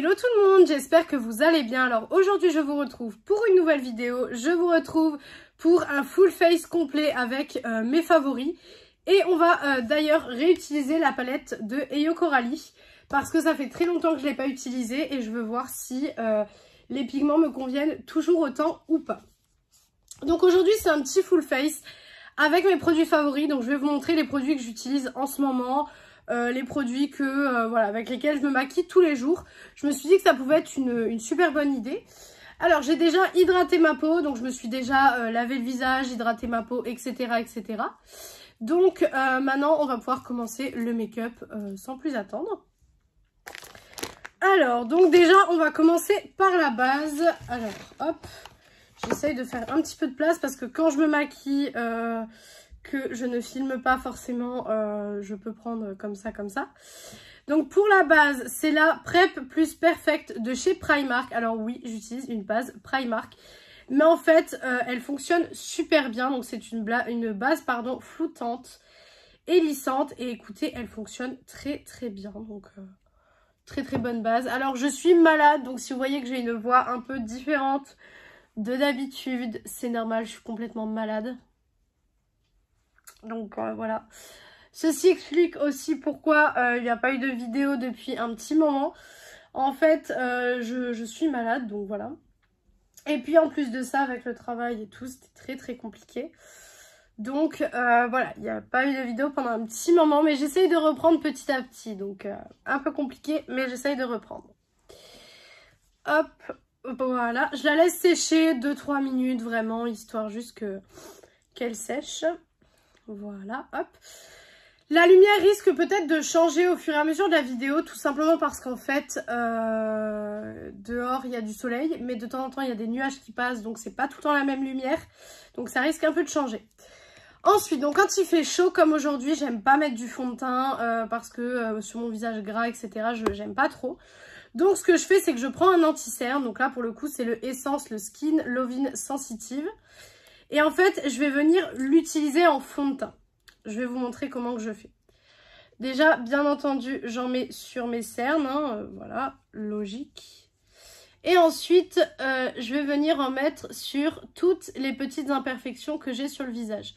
Hello tout le monde, j'espère que vous allez bien. Alors aujourd'hui je vous retrouve pour une nouvelle vidéo. Je vous retrouve pour un full face complet avec mes favoris. Et on va d'ailleurs réutiliser la palette de Eyo Coralie. Parce que ça fait très longtemps que je ne l'ai pas utilisée et je veux voir si les pigments me conviennent toujours autant ou pas. Donc aujourd'hui c'est un petit full face avec mes produits favoris. Donc je vais vous montrer les produits que j'utilise en ce moment. Les produits que voilà, avec lesquels je me maquille tous les jours. Je me suis dit que ça pouvait être une super bonne idée. Alors j'ai déjà hydraté ma peau, donc je me suis déjà lavé le visage, hydraté ma peau, etc. etc. Donc maintenant on va pouvoir commencer le make-up sans plus attendre. Alors donc déjà on va commencer par la base. Alors hop, j'essaye de faire un petit peu de place parce que quand je me maquille... que je ne filme pas forcément, je peux prendre comme ça. Donc pour la base, c'est la Prep Plus Perfect de chez Primark. Alors oui, j'utilise une base Primark. Mais en fait, elle fonctionne super bien. Donc c'est une base flottante et lissante. Et écoutez, elle fonctionne très bien. Donc très bonne base. Alors je suis malade, donc si vous voyez que j'ai une voix un peu différente de d'habitude, c'est normal, je suis complètement malade. Donc voilà. Ceci explique aussi pourquoi il n'y a pas eu de vidéo depuis un petit moment. En fait, je suis malade, donc voilà. Et puis en plus de ça, avec le travail et tout, c'était très compliqué. Donc voilà, il n'y a pas eu de vidéo pendant un petit moment, mais j'essaye de reprendre petit à petit. Donc un peu compliqué, mais j'essaye de reprendre. Hop, voilà. Je la laisse sécher 2-3 minutes vraiment, histoire juste qu'elle sèche. Voilà, hop. La lumière risque peut-être de changer au fur et à mesure de la vidéo, tout simplement parce qu'en fait, dehors il y a du soleil, mais de temps en temps il y a des nuages qui passent, donc c'est pas tout le temps la même lumière, donc ça risque un peu de changer. Ensuite, donc quand il fait chaud comme aujourd'hui, j'aime pas mettre du fond de teint parce que sur mon visage gras, etc., j'aime pas trop. Donc ce que je fais, c'est que je prends un anti-cerne, donc là pour le coup c'est le Essence, le Skin Loving Sensitive. Et en fait, je vais venir l'utiliser en fond de teint. Je vais vous montrer comment que je fais. Déjà, bien entendu, j'en mets sur mes cernes. Hein, voilà, logique. Et ensuite, je vais venir en mettre sur toutes les petites imperfections que j'ai sur le visage.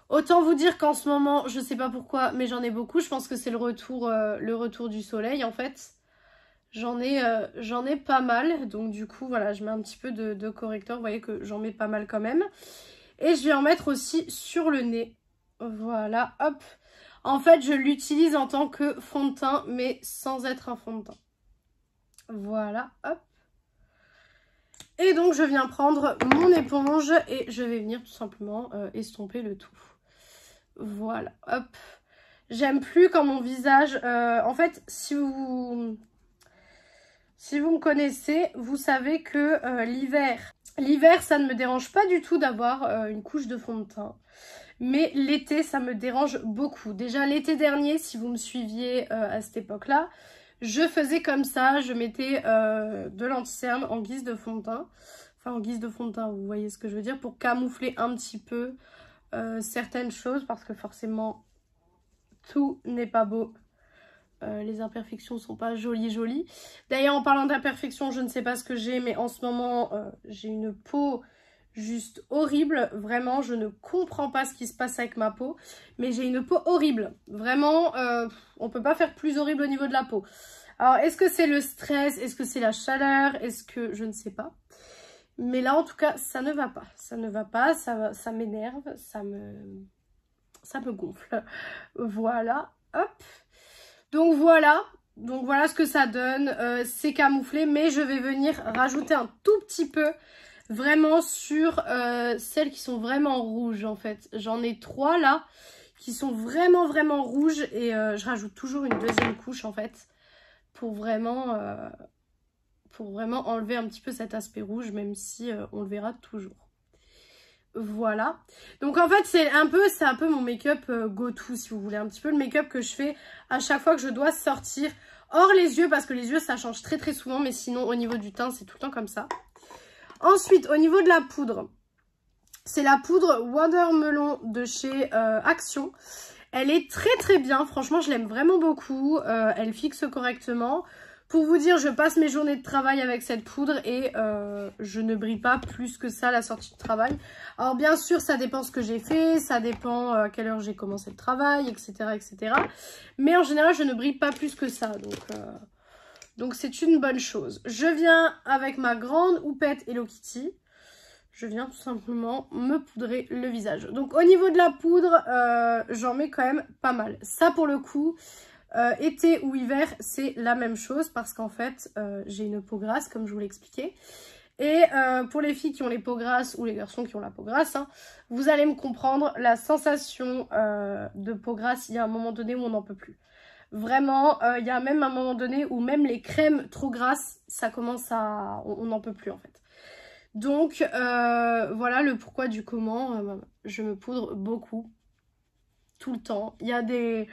Autant vous dire qu'en ce moment, je ne sais pas pourquoi, mais j'en ai beaucoup. Je pense que c'est le retour du soleil, en fait. J'en ai pas mal. Donc du coup, voilà, je mets un petit peu de correcteur. Vous voyez que j'en mets pas mal quand même. Et je vais en mettre aussi sur le nez. Voilà, hop. En fait, je l'utilise en tant que fond de teint, mais sans être un fond de teint. Voilà, hop. Et donc, je viens prendre mon éponge et je vais venir tout simplement estomper le tout. Voilà, hop. J'aime plus quand mon visage... en fait, si vous me connaissez, vous savez que l'hiver, ça ne me dérange pas du tout d'avoir une couche de fond de teint. Mais l'été, ça me dérange beaucoup. Déjà, l'été dernier, si vous me suiviez à cette époque-là, je faisais comme ça. Je mettais de l'anti-cerne en guise de fond de teint. Enfin, en guise de fond de teint, vous voyez ce que je veux dire. Pour camoufler un petit peu certaines choses. Parce que forcément, tout n'est pas beau. Les imperfections sont pas jolies. D'ailleurs, en parlant d'imperfections, je ne sais pas ce que j'ai, mais en ce moment, j'ai une peau juste horrible. Vraiment, je ne comprends pas ce qui se passe avec ma peau, mais j'ai une peau horrible. Vraiment, on peut pas faire plus horrible au niveau de la peau. Alors, est-ce que c'est le stress? Est-ce que c'est la chaleur? Est-ce que... je ne sais pas. Mais là, en tout cas, ça ne va pas. Ça ne va pas, ça m'énerve, ça me gonfle. Voilà, hop. Donc voilà ce que ça donne, c'est camouflé, mais je vais venir rajouter un tout petit peu vraiment sur celles qui sont vraiment rouges en fait. J'en ai 3 là qui sont vraiment rouges et je rajoute toujours une deuxième couche en fait pour vraiment enlever un petit peu cet aspect rouge, même si on le verra toujours. Voilà, donc en fait c'est un peu mon make-up go-to si vous voulez, un petit peu le make-up que je fais à chaque fois que je dois sortir, hors les yeux parce que les yeux ça change très souvent, mais sinon au niveau du teint c'est tout le temps comme ça. Ensuite au niveau de la poudre, c'est la poudre Watermelon de chez Action. Elle est très bien, franchement je l'aime vraiment beaucoup, elle fixe correctement. Pour vous dire, je passe mes journées de travail avec cette poudre et je ne brille pas plus que ça à la sortie de travail. Alors bien sûr, ça dépend ce que j'ai fait, ça dépend à quelle heure j'ai commencé le travail, etc., etc. Mais en général, je ne brille pas plus que ça, donc c'est une bonne chose. Je viens avec ma grande houppette Hello Kitty. Je viens tout simplement me poudrer le visage. Donc au niveau de la poudre, j'en mets quand même pas mal. Ça pour le coup, été ou hiver, c'est la même chose parce qu'en fait, j'ai une peau grasse comme je vous l'ai expliqué. Et pour les filles qui ont les peaux grasses ou les garçons qui ont la peau grasse, hein, vous allez me comprendre, la sensation de peau grasse, il y a un moment donné où on n'en peut plus. Vraiment, il y a même un moment donné où même les crèmes trop grasses, ça commence à... on n'en peut plus en fait. Donc voilà le pourquoi du comment, je me poudre beaucoup, tout le temps. Il y a des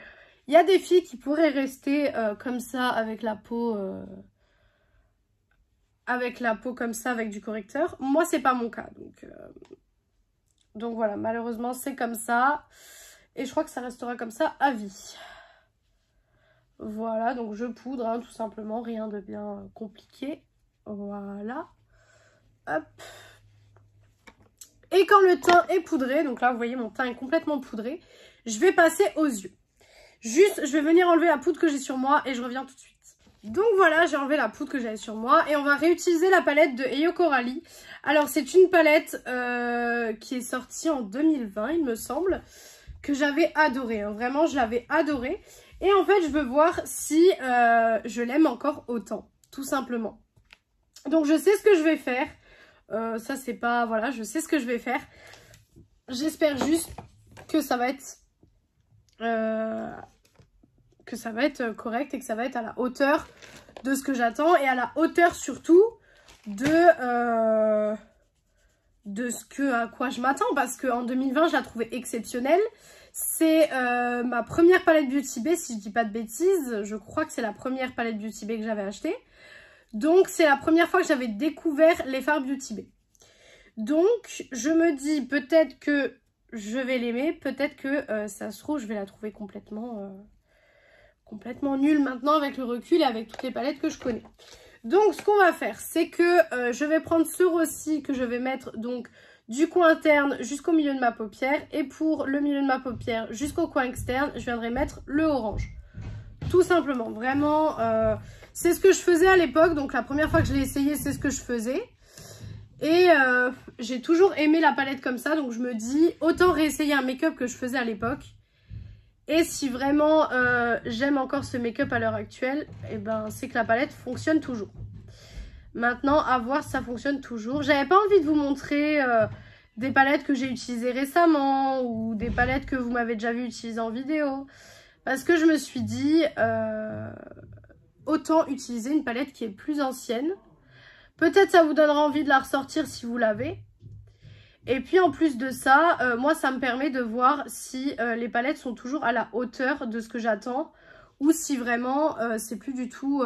filles qui pourraient rester comme ça avec la peau comme ça avec du correcteur. Moi c'est pas mon cas, donc voilà, malheureusement c'est comme ça et je crois que ça restera comme ça à vie. Voilà, donc je poudre hein, tout simplement, rien de bien compliqué. Voilà. Hop. Et quand le teint est poudré, donc là vous voyez mon teint est complètement poudré, je vais passer aux yeux. Juste, je vais venir enlever la poudre que j'ai sur moi et je reviens tout de suite. Donc voilà, j'ai enlevé la poudre que j'avais sur moi et on va réutiliser la palette de Heyo Coralie. Alors c'est une palette qui est sortie en 2020 il me semble, que j'avais adorée, hein. Vraiment je l'avais adorée. Et en fait je veux voir si je l'aime encore autant, tout simplement. Donc je sais ce que je vais faire. Ça c'est pas... Voilà, je sais ce que je vais faire. J'espère juste que ça va être... correct et que ça va être à la hauteur de ce que j'attends. Et à la hauteur surtout de ce à quoi je m'attends. Parce qu'en 2020 je la trouvais exceptionnelle. C'est ma première palette Beauty Bay, si je dis pas de bêtises. Je crois que c'est la première palette Beauty Bay que j'avais achetée. Donc c'est la première fois que j'avais découvert les fards Beauty Bay. Donc je me dis peut-être que je vais l'aimer, peut-être que ça se trouve je vais la trouver complètement nulle maintenant avec le recul et avec toutes les palettes que je connais. Donc ce qu'on va faire c'est que je vais prendre ce rossi que je vais mettre donc du coin interne jusqu'au milieu de ma paupière et pour le milieu de ma paupière jusqu'au coin externe je viendrai mettre le orange. Tout simplement, vraiment, c'est ce que je faisais à l'époque. Donc la première fois que je l'ai essayé, c'est ce que je faisais. Et j'ai toujours aimé la palette comme ça. Donc je me dis, autant réessayer un make-up que je faisais à l'époque. Et si vraiment j'aime encore ce make-up à l'heure actuelle, et ben c'est que la palette fonctionne toujours. Maintenant, à voir si ça fonctionne toujours. J'avais pas envie de vous montrer des palettes que j'ai utilisées récemment ou des palettes que vous m'avez déjà vu utiliser en vidéo. Parce que je me suis dit, autant utiliser une palette qui est plus ancienne. Peut-être ça vous donnera envie de la ressortir si vous l'avez. Et puis en plus de ça, moi ça me permet de voir si les palettes sont toujours à la hauteur de ce que j'attends. Ou si vraiment c'est plus du tout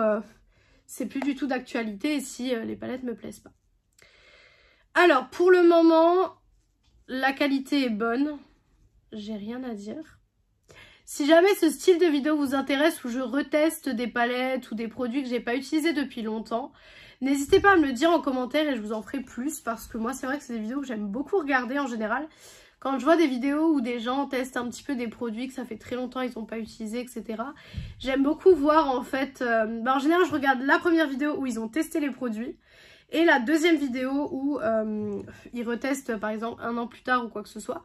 d'actualité et si les palettes me plaisent pas. Alors pour le moment, la qualité est bonne. J'ai rien à dire. Si jamais ce style de vidéo vous intéresse où je reteste des palettes ou des produits que j'ai pas utilisés depuis longtemps, n'hésitez pas à me le dire en commentaire et je vous en ferai plus parce que moi c'est vrai que c'est des vidéos que j'aime beaucoup regarder en général. Quand je vois des vidéos où des gens testent un petit peu des produits que ça fait très longtemps ils n'ont pas utilisé, etc. J'aime beaucoup voir en fait, en général je regarde la première vidéo où ils ont testé les produits et la deuxième vidéo où ils retestent par exemple 1 an plus tard ou quoi que ce soit.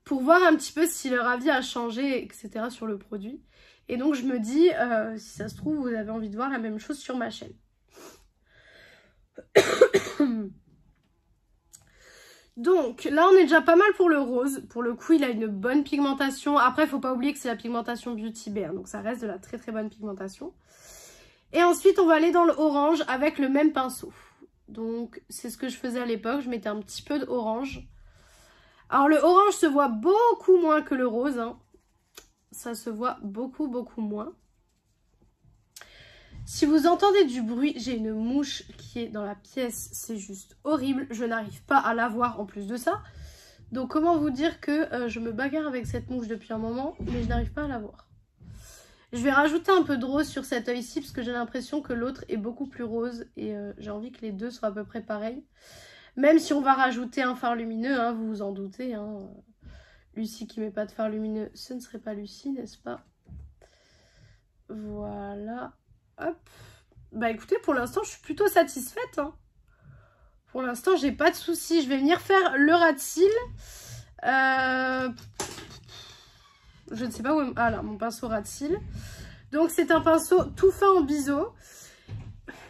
Pour voir un petit peu si leur avis a changé, etc. sur le produit. Et donc je me dis, si ça se trouve, vous avez envie de voir la même chose sur ma chaîne. Donc là on est déjà pas mal pour le rose. Pour le coup il a une bonne pigmentation. Après il faut pas oublier que c'est la pigmentation Beauty Bay. Hein, donc ça reste de la très très bonne pigmentation. Et ensuite on va aller dans le orange avec le même pinceau. Donc c'est ce que je faisais à l'époque. Je mettais un petit peu d'orange. Alors le orange se voit beaucoup moins que le rose, hein. Ça se voit beaucoup moins. Si vous entendez du bruit, j'ai une mouche qui est dans la pièce, c'est juste horrible. Je n'arrive pas à la voir en plus de ça. Donc comment vous dire que je me bagarre avec cette mouche depuis un moment, mais je n'arrive pas à la voir. Je vais rajouter un peu de rose sur cet œil-ci parce que j'ai l'impression que l'autre est beaucoup plus rose et j'ai envie que les deux soient à peu près pareils. Même si on va rajouter un fard lumineux, hein, vous vous en doutez. Hein. Lucie qui met pas de fard lumineux, ce ne serait pas Lucie, n'est-ce pas? Voilà. Hop. Bah écoutez, pour l'instant, je suis plutôt satisfaite. Hein. Pour l'instant, j'ai pas de soucis. Je vais venir faire le ras de cils. Je ne sais pas où... Ah là, mon pinceau ras de cils. Donc, c'est un pinceau tout fin en biseau.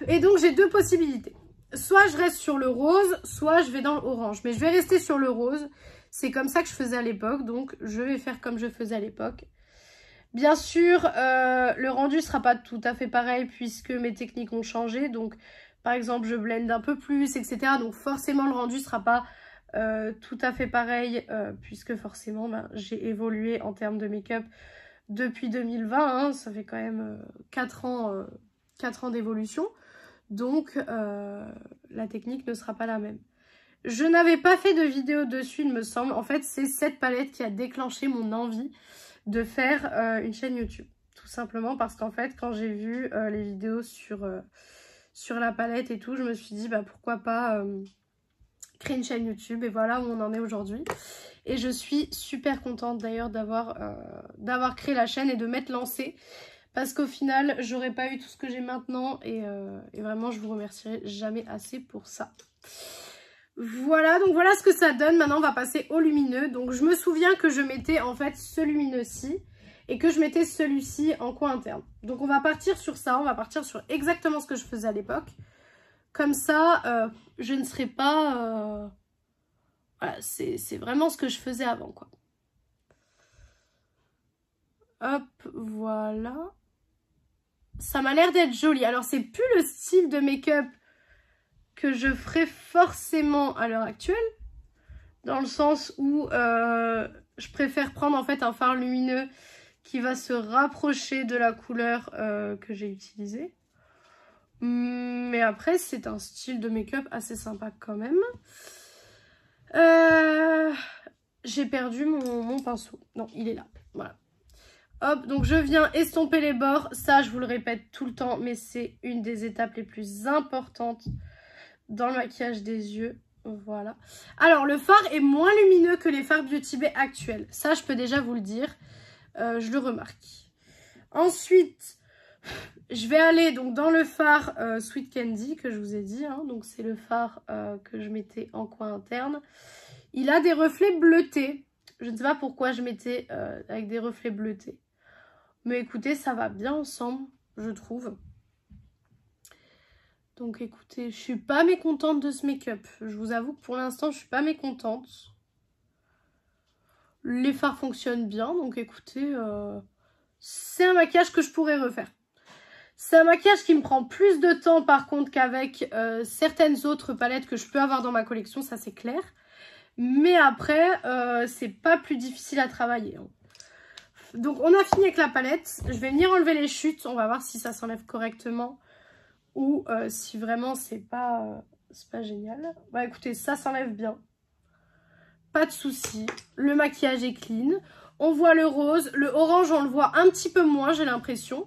Et donc, j'ai deux possibilités. Soit je reste sur le rose, soit je vais dans l'orange. Mais je vais rester sur le rose. C'est comme ça que je faisais à l'époque. Donc, je vais faire comme je faisais à l'époque. Bien sûr, le rendu ne sera pas tout à fait pareil puisque mes techniques ont changé. Donc, par exemple, je blende un peu plus, etc. Donc, forcément, le rendu ne sera pas tout à fait pareil puisque forcément, ben, j'ai évolué en termes de make-up depuis 2020. Hein, ça fait quand même 4 ans d'évolution. Donc, la technique ne sera pas la même. Je n'avais pas fait de vidéo dessus, il me semble. En fait, c'est cette palette qui a déclenché mon envie de faire une chaîne YouTube. Tout simplement parce qu'en fait, quand j'ai vu les vidéos sur la palette et tout, je me suis dit, bah, pourquoi pas créer une chaîne YouTube. Et voilà où on en est aujourd'hui. Et je suis super contente d'ailleurs d'avoir créé la chaîne et de m'être lancée. Parce qu'au final, j'aurais pas eu tout ce que j'ai maintenant. Et vraiment, je vous remercierai jamais assez pour ça. Voilà, donc voilà ce que ça donne. Maintenant, on va passer au lumineux. Donc, je me souviens que je mettais en fait ce lumineux-ci et que je mettais celui-ci en coin interne. Donc, on va partir sur ça. On va partir sur exactement ce que je faisais à l'époque. Comme ça, je ne serai pas... Voilà, c'est vraiment ce que je faisais avant, quoi. Hop, voilà. Ça m'a l'air d'être joli. Alors, c'est plus le style de make-up que je ferai forcément à l'heure actuelle, dans le sens où je préfère prendre en fait un fard lumineux qui va se rapprocher de la couleur que j'ai utilisée. Mais après, c'est un style de make-up assez sympa quand même. J'ai perdu mon pinceau. Non, il est là. Voilà. Hop, donc je viens estomper les bords. Ça, je vous le répète tout le temps, mais c'est une des étapes les plus importantes dans le maquillage des yeux. Voilà. Alors, le fard est moins lumineux que les fards Beauty Bay actuels. Ça, je peux déjà vous le dire. Je le remarque. Ensuite, je vais aller donc dans le fard Sweet Candy que je vous ai dit. Hein. Donc, c'est le fard que je mettais en coin interne. Il a des reflets bleutés. Je ne sais pas pourquoi je mettais avec des reflets bleutés. Mais écoutez, ça va bien ensemble, je trouve. Donc écoutez, je suis pas mécontente de ce make-up. Je vous avoue que pour l'instant, je suis pas mécontente. Les fards fonctionnent bien, donc écoutez, c'est un maquillage que je pourrais refaire. C'est un maquillage qui me prend plus de temps par contre qu'avec certaines autres palettes que je peux avoir dans ma collection, ça c'est clair. Mais après, c'est pas plus difficile à travailler. Hein. Donc on a fini avec la palette. Je vais venir enlever les chutes, on va voir si ça s'enlève correctement. Ou si vraiment c'est pas génial. Bah écoutez, ça s'enlève bien. Pas de souci. Le maquillage est clean. On voit le rose. Le orange, on le voit un petit peu moins, j'ai l'impression.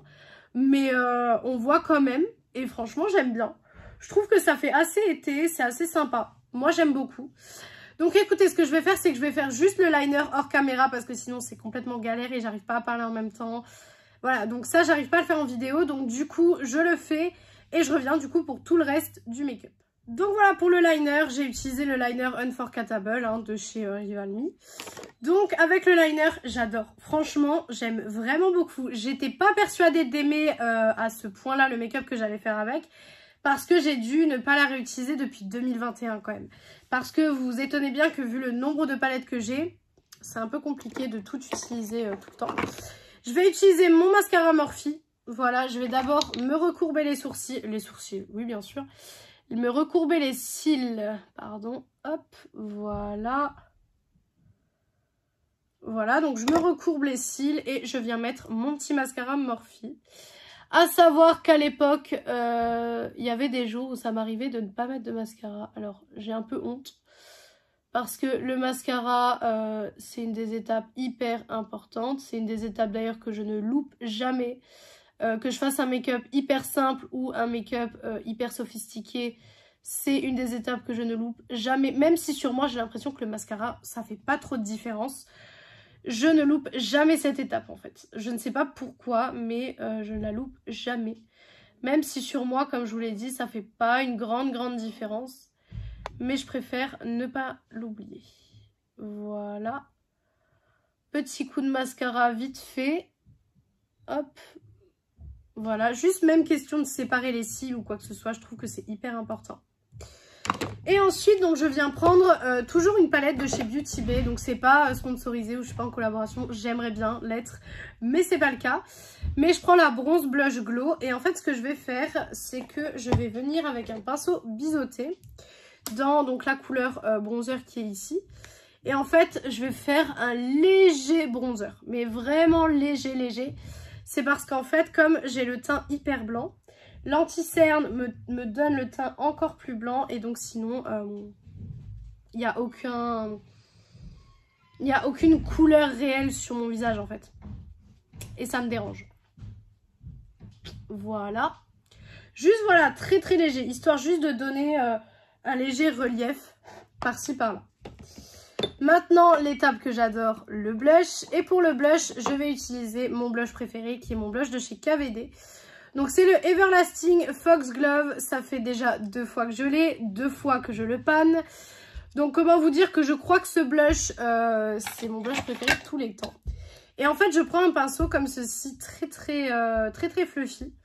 Mais on voit quand même. Et franchement, j'aime bien. Je trouve que ça fait assez été. C'est assez sympa. Moi, j'aime beaucoup. Donc écoutez, ce que je vais faire, c'est que je vais faire juste le liner hors caméra. Parce que sinon, c'est complètement galère et j'arrive pas à parler en même temps. Voilà, donc ça, j'arrive pas à le faire en vidéo. Donc du coup, je le fais. Et je reviens du coup pour tout le reste du make-up. Donc voilà pour le liner, j'ai utilisé le liner Unforgettable hein, de chez Rival Me. Donc avec le liner, j'adore. Franchement, j'aime vraiment beaucoup. J'étais pas persuadée d'aimer à ce point-là le make-up que j'allais faire avec. Parce que j'ai dû ne pas la réutiliser depuis 2021 quand même. Parce que vous vous étonnez bien que vu le nombre de palettes que j'ai, c'est un peu compliqué de tout utiliser tout le temps. Je vais utiliser mon mascara Morphe. Voilà, je vais d'abord me recourber les sourcils. Les sourcils, oui, bien sûr. Me recourber les cils. Pardon. Hop, voilà. Voilà, donc je me recourbe les cils et je viens mettre mon petit mascara Morphe. À savoir qu'à l'époque, il y avait des jours où ça m'arrivait de ne pas mettre de mascara. Alors, j'ai un peu honte. Parce que le mascara, c'est une des étapes hyper importantes. C'est une des étapes d'ailleurs que je ne loupe jamais. Que je fasse un make-up hyper simple ou un make-up hyper sophistiqué, c'est une des étapes que je ne loupe jamais. Même si sur moi, j'ai l'impression que le mascara, ça fait pas trop de différence. Je ne loupe jamais cette étape en fait. Je ne sais pas pourquoi, mais je ne la loupe jamais. Même si sur moi, comme je vous l'ai dit, ça fait pas une grande différence. Mais je préfère ne pas l'oublier. Voilà. Petit coup de mascara vite fait. Hop. Voilà. Juste même question de séparer les cils ou quoi que ce soit. Je trouve que c'est hyper important. Et ensuite, donc je viens prendre toujours une palette de chez Beauty Bay. Donc c'est pas sponsorisé ou je suis pas en collaboration. J'aimerais bien l'être, mais c'est pas le cas. Mais je prends la Bronze Blush Glow. Et en fait, ce que je vais faire, c'est que je vais venir avec un pinceau biseauté dans donc la couleur bronzer qui est ici. Et en fait, je vais faire un léger bronzer. Mais vraiment léger. C'est parce qu'en fait, comme j'ai le teint hyper blanc, l'anti-cerne me donne le teint encore plus blanc. Et donc sinon, il n'y a aucune couleur réelle sur mon visage en fait. Et ça me dérange. Voilà. Juste voilà, très léger. Histoire juste de donner un léger relief par-ci par-là. Maintenant, l'étape que j'adore, le blush. Et pour le blush, je vais utiliser mon blush préféré qui est mon blush de chez KVD. Donc c'est le Everlasting Foxglove. Ça fait déjà 2 fois que je l'ai, 2 fois que je le panne. Donc comment vous dire que je crois que ce blush, c'est mon blush préféré de tous les temps. Et en fait, je prends un pinceau comme ceci, très fluffy.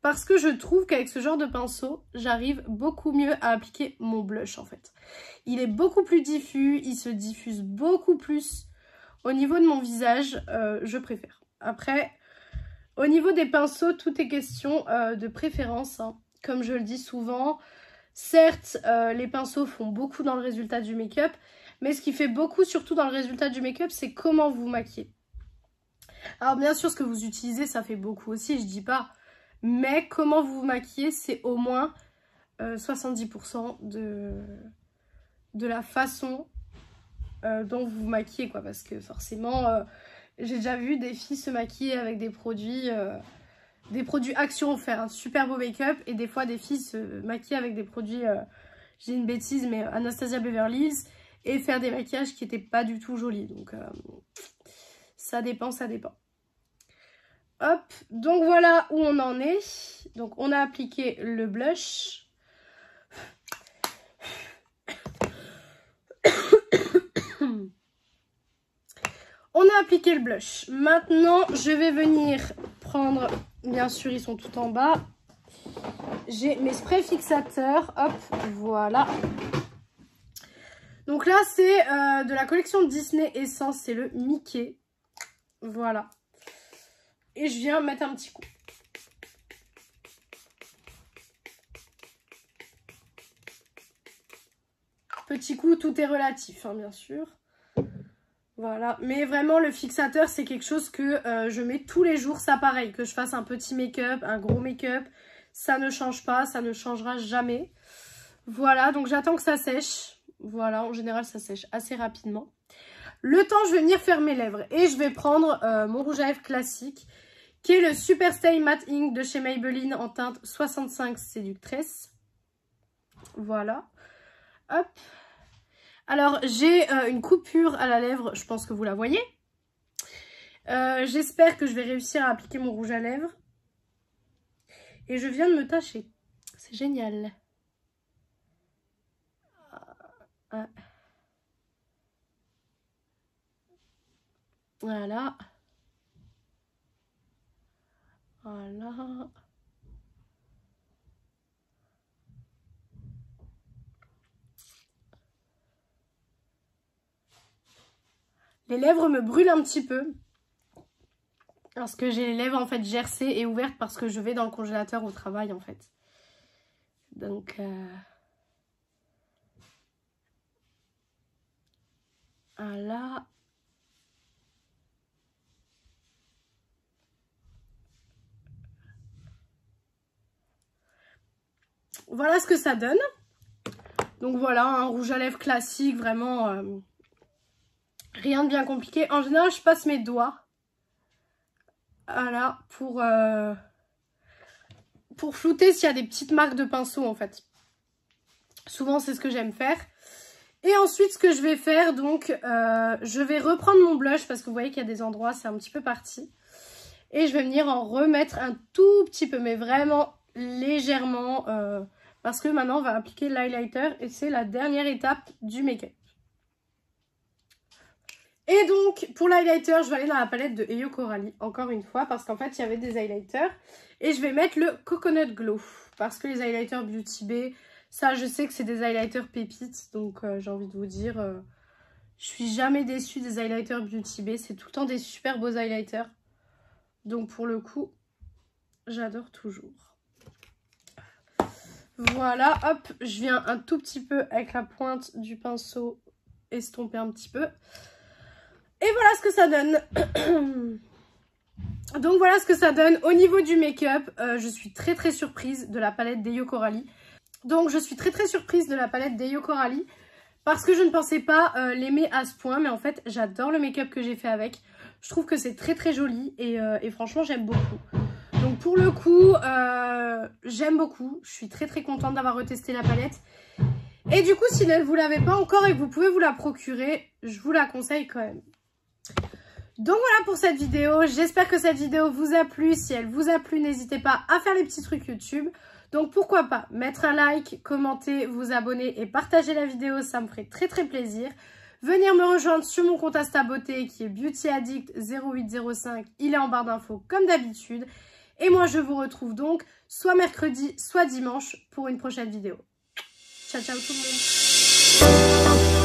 Parce que je trouve qu'avec ce genre de pinceau, j'arrive beaucoup mieux à appliquer mon blush en fait. Il est beaucoup plus diffus, il se diffuse beaucoup plus au niveau de mon visage, je préfère. Après, au niveau des pinceaux, tout est question de préférence, hein. Comme je le dis souvent, certes, les pinceaux font beaucoup dans le résultat du make-up, mais ce qui fait beaucoup surtout dans le résultat du make-up, c'est comment vous maquillez. Alors bien sûr, ce que vous utilisez, ça fait beaucoup aussi, je dis pas... Mais comment vous vous maquillez, c'est au moins 70% de la façon dont vous vous maquillez, quoi. Parce que forcément, j'ai déjà vu des filles se maquiller avec des produits Action, faire un super beau make-up. Et des fois, des filles se maquiller avec des produits, j'ai une bêtise, mais Anastasia Beverly Hills. Et faire des maquillages qui n'étaient pas du tout jolis. Donc, ça dépend. Hop, donc voilà où on en est. Donc on a appliqué le blush. On a appliqué le blush. Maintenant, je vais venir prendre, bien sûr, ils sont tout en bas. J'ai mes sprays fixateurs. Hop, voilà. Donc là, c'est de la collection Disney Essence, c'est le Mickey. Voilà. Et je viens mettre un petit coup. Petit coup, tout est relatif, hein, bien sûr. Voilà. Mais vraiment, le fixateur, c'est quelque chose que je mets tous les jours. Ça, pareil, que je fasse un petit make-up, un gros make-up. Ça ne change pas, ça ne changera jamais. Voilà, donc j'attends que ça sèche. Voilà, en général, ça sèche assez rapidement. Le temps, je vais venir faire mes lèvres. Et je vais prendre mon rouge à lèvres classique, qui est le Super Stay Matte Ink de chez Maybelline en teinte 65 séductrice. Voilà. Hop. Alors, j'ai une coupure à la lèvre, je pense que vous la voyez. J'espère que je vais réussir à appliquer mon rouge à lèvres. Et je viens de me tacher. C'est génial. Voilà. Voilà. Les lèvres me brûlent un petit peu. Parce que j'ai les lèvres en fait gercées et ouvertes parce que je vais dans le congélateur au travail en fait. Donc... Voilà. Voilà ce que ça donne. Donc voilà, un rouge à lèvres classique, vraiment rien de bien compliqué. En général, je passe mes doigts. Voilà, pour flouter s'il y a des petites marques de pinceau en fait. Souvent, c'est ce que j'aime faire. Et ensuite, ce que je vais faire, donc, je vais reprendre mon blush parce que vous voyez qu'il y a des endroits, c'est un petit peu parti. Et je vais venir en remettre un tout petit peu, mais vraiment légèrement, parce que maintenant, on va appliquer l'highlighter et c'est la dernière étape du make-up. Et donc, pour l'highlighter, je vais aller dans la palette de Eyo Coralie, encore une fois, parce qu'en fait, il y avait des highlighters. Et je vais mettre le Coconut Glow, parce que les highlighters Beauty Bay, ça, je sais que c'est des highlighters pépites, donc j'ai envie de vous dire, je suis jamais déçue des highlighters Beauty Bay. C'est tout le temps des super beaux highlighters. Donc, pour le coup, j'adore toujours. Voilà, hop, je viens un tout petit peu avec la pointe du pinceau estomper un petit peu. Et voilà ce que ça donne. Donc voilà ce que ça donne au niveau du make-up. Je suis très très surprise de la palette d'Eyo Coralie. Donc je suis très très surprise de la palette d'Eyo Coralie parce que je ne pensais pas l'aimer à ce point. Mais en fait j'adore le make-up que j'ai fait avec. Je trouve que c'est très très joli et franchement j'aime beaucoup. Donc pour le coup j'aime beaucoup. Je suis très très contente d'avoir retesté la palette. Et du coup si vous ne l'avez pas encore et que vous pouvez vous la procurer, je vous la conseille quand même. Donc voilà pour cette vidéo, j'espère que cette vidéo vous a plu. Si elle vous a plu, n'hésitez pas à faire les petits trucs YouTube. Donc pourquoi pas mettre un like, commenter, vous abonner et partager la vidéo, ça me ferait très très plaisir. Venir me rejoindre sur mon compte Insta Beauté qui est Beauty Addict 0805, il est en barre d'infos comme d'habitude. Et moi je vous retrouve donc soit mercredi, soit dimanche pour une prochaine vidéo. Ciao ciao tout le monde.